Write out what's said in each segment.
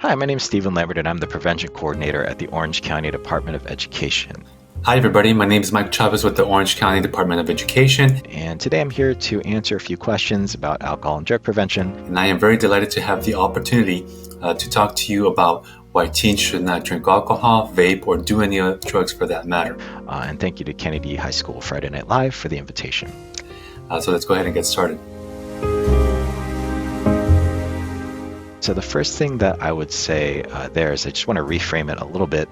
Hi, my name is Stephan Lambert, and I'm the Prevention Coordinator at the Orange County Department of Education. Hi, everybody. My name is Mike Chavez with the Orange County Department of Education. And today I'm here to answer a few questions about alcohol and drug prevention. And I am very delighted to have the opportunity to talk to you about why teens should not drink alcohol, vape, or do any other drugs for that matter. And thank you to Kennedy High School Friday Night Live for the invitation. So let's go ahead and get started. So the first thing that I would say there is I just want to reframe it a little bit,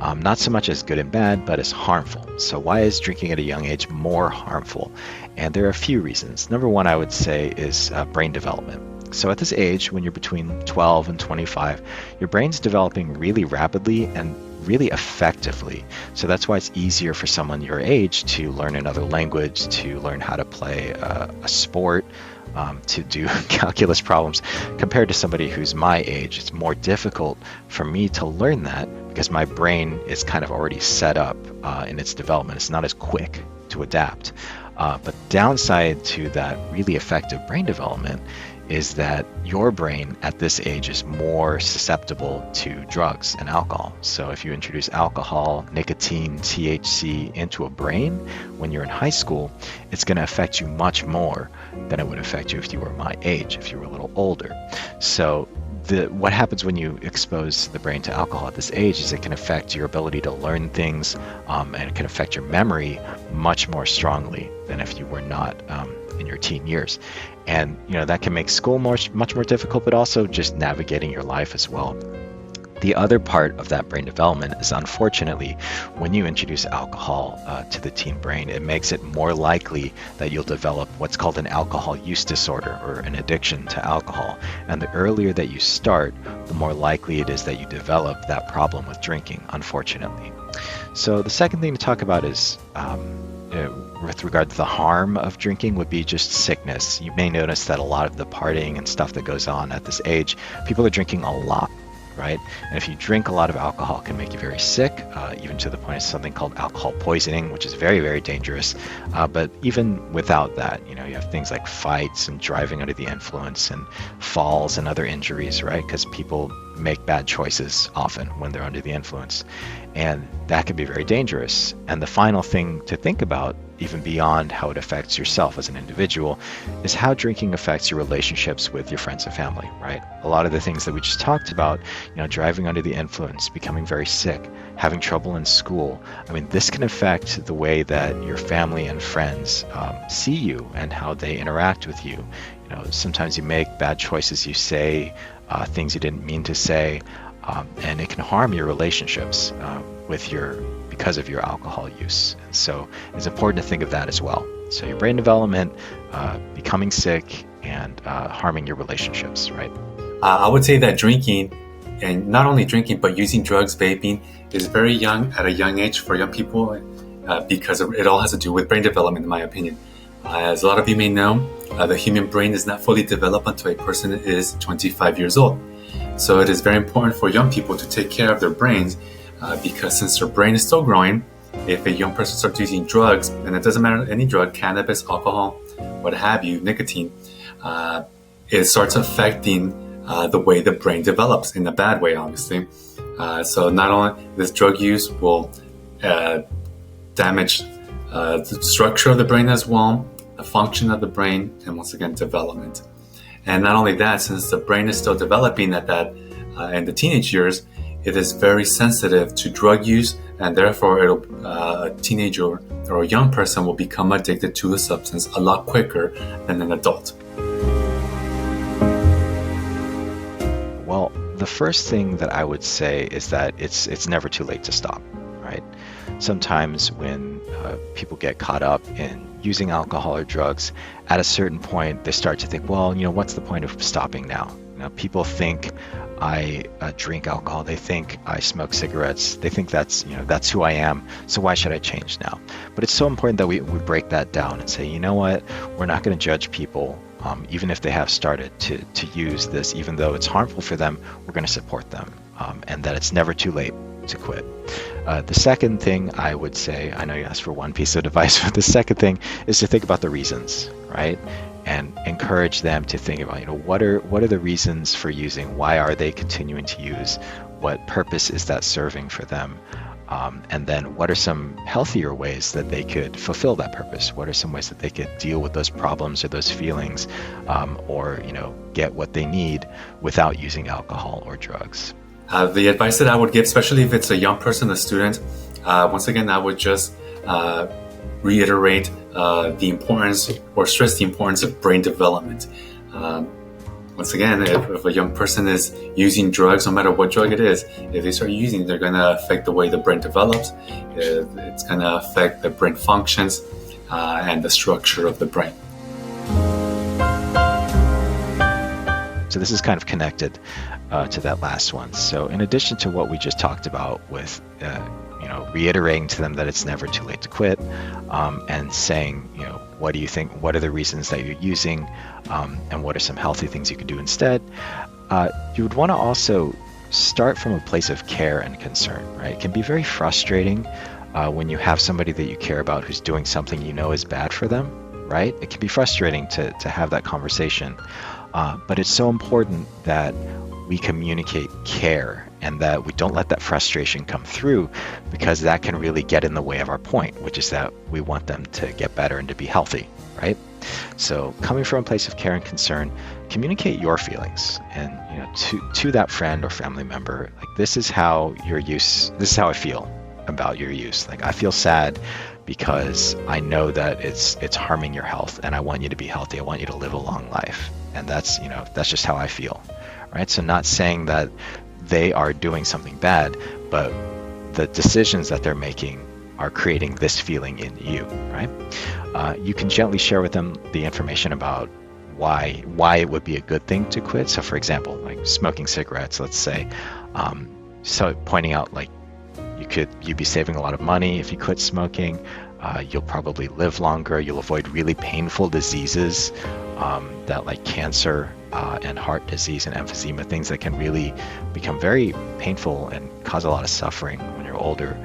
not so much as good and bad, but as harmful. So why is drinking at a young age more harmful? And there are a few reasons. Number one, I would say, is brain development. So at this age, when you're between 12 and 25, your brain's developing really rapidly and really effectively. So that's why it's easier for someone your age to learn another language, to learn how to play a sport, to do calculus problems, compared to somebody who's my age. It's more difficult for me to learn that because my brain is kind of already set up in its development. It's not as quick to adapt. But downside to that really effective brain development is that your brain at this age is more susceptible to drugs and alcohol. So if you introduce alcohol, nicotine, THC into a brain when you're in high school, it's going to affect you much more than it would affect you if you were my age, if you were a little older. So what happens when you expose the brain to alcohol at this age is it can affect your ability to learn things, and it can affect your memory much more strongly than if you were not in your teen years. And that can make school much more difficult, but also just navigating your life as well. The other part of that brain development is, unfortunately, when you introduce alcohol to the teen brain, it makes it more likely that you'll develop what's called an alcohol use disorder or an addiction to alcohol. And the earlier that you start, the more likely it is that you develop that problem with drinking, unfortunately. So the second thing to talk about is with regard to the harm of drinking would be just sickness. You may notice that a lot of the partying and stuff that goes on at this age, people are drinking a lot, right? And if you drink a lot of alcohol, it can make you very sick, even to the point of something called alcohol poisoning, which is very, very dangerous. But even without that, you have things like fights and driving under the influence and falls and other injuries, right? Because people make bad choices often when they're under the influence. And that can be very dangerous. And the final thing to think about, even beyond how it affects yourself as an individual, is how drinking affects your relationships with your friends and family, right? A lot of the things that we just talked about, driving under the influence, becoming very sick, having trouble in school. I mean, this can affect the way that your family and friends see you and how they interact with you. Sometimes you make bad choices, you say things you didn't mean to say, and it can harm your relationships because of your alcohol use. And so it's important to think of that as well. So your brain development, becoming sick, and harming your relationships, right? I would say that drinking, and not only drinking, but using drugs, vaping, is very young, at a young age for young people, because it all has to do with brain development, in my opinion. As a lot of you may know, the human brain is not fully developed until a person is 25 years old. So it is very important for young people to take care of their brains, because since their brain is still growing, if a young person starts using drugs, and it doesn't matter any drug, cannabis, alcohol, what have you, nicotine, it starts affecting the way the brain develops in a bad way, obviously. So not only this drug use will damage the structure of the brain as well, the function of the brain, and once again, development. And not only that, since the brain is still developing in the teenage years, it is very sensitive to drug use, and therefore a teenager or a young person will become addicted to a substance a lot quicker than an adult. Well, the first thing that I would say is that it's never too late to stop, right? Sometimes when people get caught up in using alcohol or drugs, at a certain point they start to think, well, what's the point of stopping now? People think I drink alcohol, they think I smoke cigarettes, they think that's who I am, so why should I change now? But it's so important that we break that down and say, you know what, we're not going to judge people, even if they have started to use this, even though it's harmful for them, we're going to support them, and that it's never too late to quit. The second thing I would say, I know you asked for one piece of advice, but the second thing is to think about the reasons, right? and encourage them to think about, what are the reasons for using? Why are they continuing to use? What purpose is that serving for them? And then what are some healthier ways that they could fulfill that purpose? What are some ways that they could deal with those problems or those feelings, or get what they need without using alcohol or drugs? The advice that I would give, especially if it's a young person, a student, once again, I would just reiterate the importance or stress the importance of brain development. Once again, if a young person is using drugs, no matter what drug it is, if they start using, they're going to affect the way the brain develops. It's going to affect the brain functions and the structure of the brain. So this is kind of connected to that last one. So in addition to what we just talked about with reiterating to them that it's never too late to quit, and saying, what do you think? What are the reasons that you're using, and what are some healthy things you could do instead? You would want to also start from a place of care and concern, right? It can be very frustrating when you have somebody that you care about who's doing something is bad for them, right? It can be frustrating to have that conversation, but it's so important that we communicate care and that we don't let that frustration come through, because that can really get in the way of our point, which is that we want them to get better and to be healthy, right? So coming from a place of care and concern, communicate your feelings, and to that friend or family member, like, this is how I feel about your use. Like, I feel sad because I know that it's harming your health, and I want you to be healthy. I want you to live a long life, and that's just how I feel, right? So not saying that they are doing something bad, but the decisions that they're making are creating this feeling in you, right? You can gently share with them the information about why it would be a good thing to quit. So for example, like smoking cigarettes, let's say, so pointing out, like, you'd be saving a lot of money if you quit smoking. You'll probably live longer. You'll avoid really painful diseases, that like cancer and heart disease and emphysema, things that can really become very painful and cause a lot of suffering when you're older.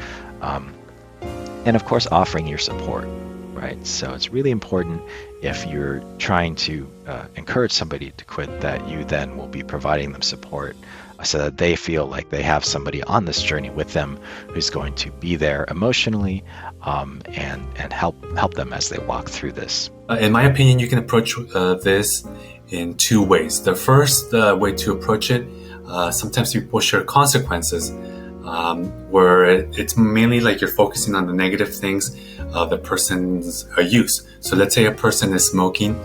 And of course, offering your support, right? So it's really important, if you're trying to encourage somebody to quit, that you then will be providing them support, so that they feel like they have somebody on this journey with them who's going to be there emotionally, and help them as they walk through this. In my opinion, you can approach this in two ways. The first way to approach it, sometimes people share consequences, where it's mainly like you're focusing on the negative things of the person's use. So let's say a person is smoking.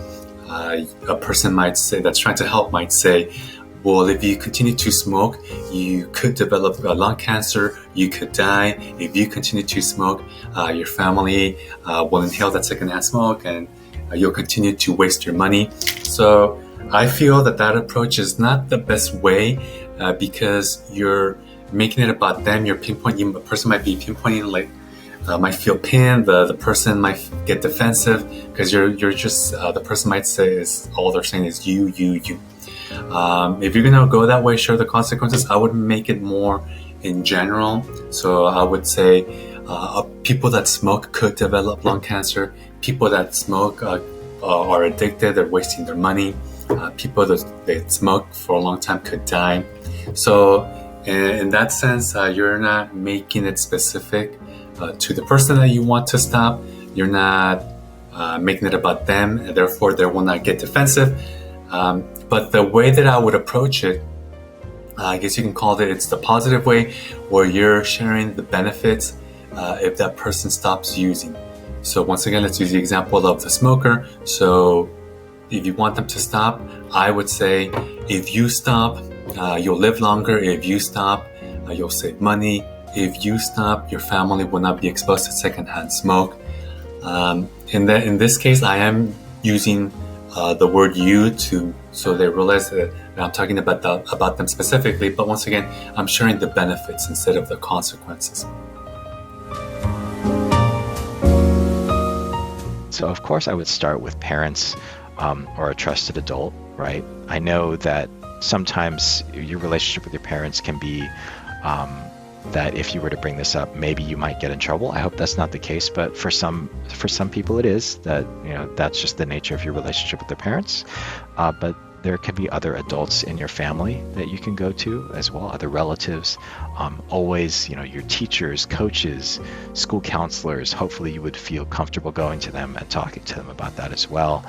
A person that's trying to help might say, well, if you continue to smoke, you could develop lung cancer, you could die. If you continue to smoke, your family will inhale that secondhand smoke, and you'll continue to waste your money. So I feel that approach is not the best way, because you're making it about them. You're pinpointing, a person might be pinpointing, like, might feel pain. The person might get defensive because you're just, the person might say all they're saying is you. If you're gonna go that way, share the consequences, I would make it more in general. So I would say people that smoke could develop lung cancer. People that smoke are addicted, they're wasting their money. People that smoke for a long time could die. So in that sense, you're not making it specific to the person that you want to stop. You're not making it about them, and therefore they will not get defensive. But the way that I would approach it, I guess you can call it's the positive way, where you're sharing the benefits if that person stops using. So once again, let's use the example of the smoker. So if you want them to stop, I would say, if you stop, you'll live longer. If you stop, you'll save money. If you stop, your family will not be exposed to secondhand smoke. In this case, I am using the word you so they realize that I'm talking about them specifically. But once again, I'm sharing the benefits instead of the consequences. So of course I would start with parents, or a trusted adult, right? I know that sometimes your relationship with your parents can be that if you were to bring this up, maybe you might get in trouble. I hope that's not the case, but for some people it is. That, you know, that's just the nature of your relationship with the parents. But there could be other adults in your family that you can go to as well, other relatives. Always, you know, your teachers, coaches, school counselors. Hopefully you would feel comfortable going to them and talking to them about that as well.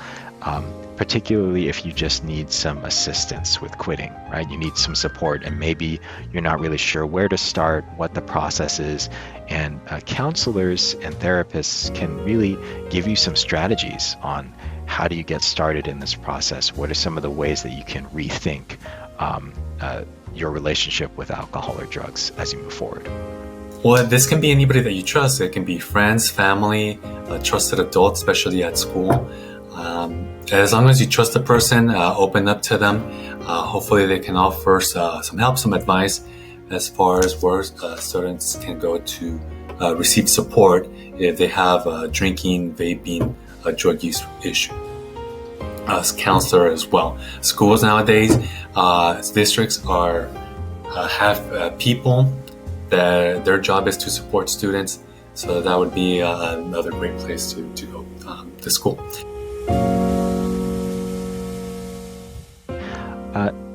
Particularly if you just need some assistance with quitting, right? You need some support, and maybe you're not really sure where to start, what the process is. And counselors and therapists can really give you some strategies on how do you get started in this process. What are some of the ways that you can rethink your relationship with alcohol or drugs as you move forward? Well, this can be anybody that you trust. It can be friends, family, a trusted adult, especially at school. As long as you trust the person, open up to them, hopefully they can offer some help, some advice as far as where students can go to receive support if they have a drinking, vaping, drug use issue. Counselor as well. Schools nowadays, districts have people that their job is to support students, so that would be another great place to go to school.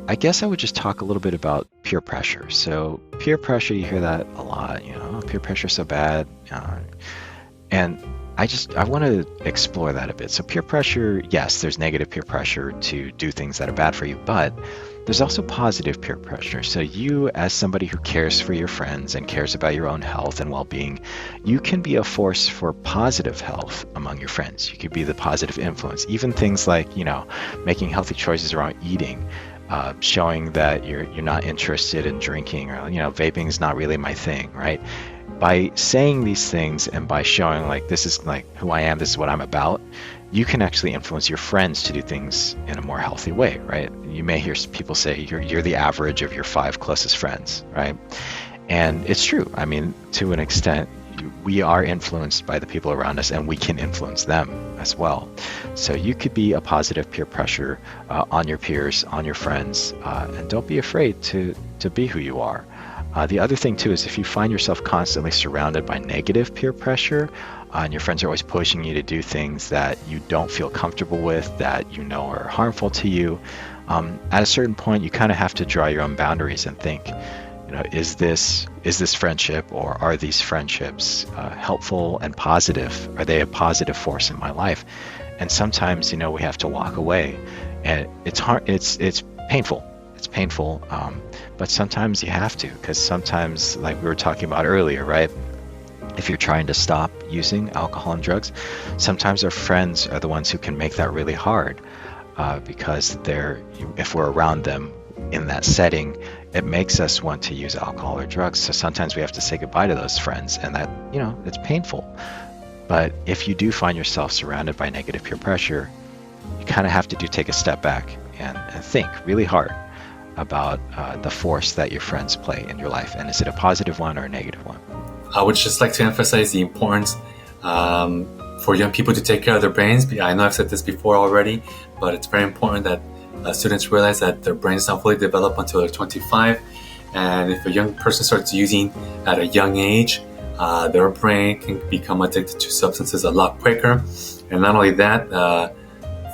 I guess I would just talk a little bit about peer pressure. So peer pressure, you hear that a lot, you know, peer pressure is so bad. And I want to explore that a bit. So peer pressure, yes, there's negative peer pressure to do things that are bad for you, but there's also positive peer pressure. So you, as somebody who cares for your friends and cares about your own health and well-being, you can be a force for positive health among your friends. You could be the positive influence. Even things like, you know, making healthy choices around eating, showing that you're not interested in drinking, or, you know, vaping is not really my thing, right? By saying these things and by showing like, this is like who I am, this is what I'm about, you can actually influence your friends to do things in a more healthy way, right? You may hear people say you're the average of your 5 closest friends, right? And it's true. I mean, to an extent, we are influenced by the people around us, and we can influence them as well. So you could be a positive peer pressure on your peers, on your friends, and don't be afraid to be who you are. The other thing too is if you find yourself constantly surrounded by negative peer pressure, and your friends are always pushing you to do things that you don't feel comfortable with, that you know are harmful to you, at a certain point you kind of have to draw your own boundaries and think, you know, is this friendship, or are these friendships helpful and positive? Are they a positive force in my life? And sometimes, you know, we have to walk away, and it's hard. It's painful. It's painful, but sometimes you have to, because sometimes, like we were talking about earlier, right? If you're trying to stop using alcohol and drugs, sometimes our friends are the ones who can make that really hard, because if we're around them in that setting, it makes us want to use alcohol or drugs. So sometimes we have to say goodbye to those friends, and that, you know, it's painful. But if you do find yourself surrounded by negative peer pressure, you kind of have to take a step back and think really hard about the force that your friends play in your life, and is it a positive one or a negative one? I would just like to emphasize the importance for young people to take care of their brains. I know I've said this before already, but it's very important that students realize that their brains don't fully develop until they're 25, and if a young person starts using at a young age, their brain can become addicted to substances a lot quicker. And not only that,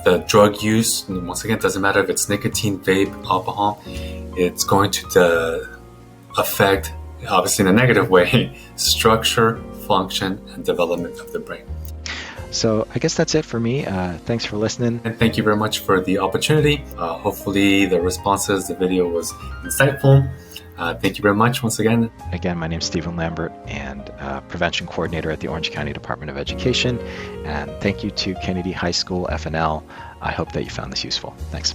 the drug use, once again, doesn't matter if it's nicotine, vape, alcohol, it's going to affect, obviously in a negative way, structure, function, and development of the brain. So I guess that's it for me. Thanks for listening. And thank you very much for the opportunity. Hopefully the responses, the video was insightful. Thank you very much once again. Again, my name is Stephan Lambert, and Prevention Coordinator at the Orange County Department of Education. And thank you to Kennedy High School, FNL. I hope that you found this useful. Thanks.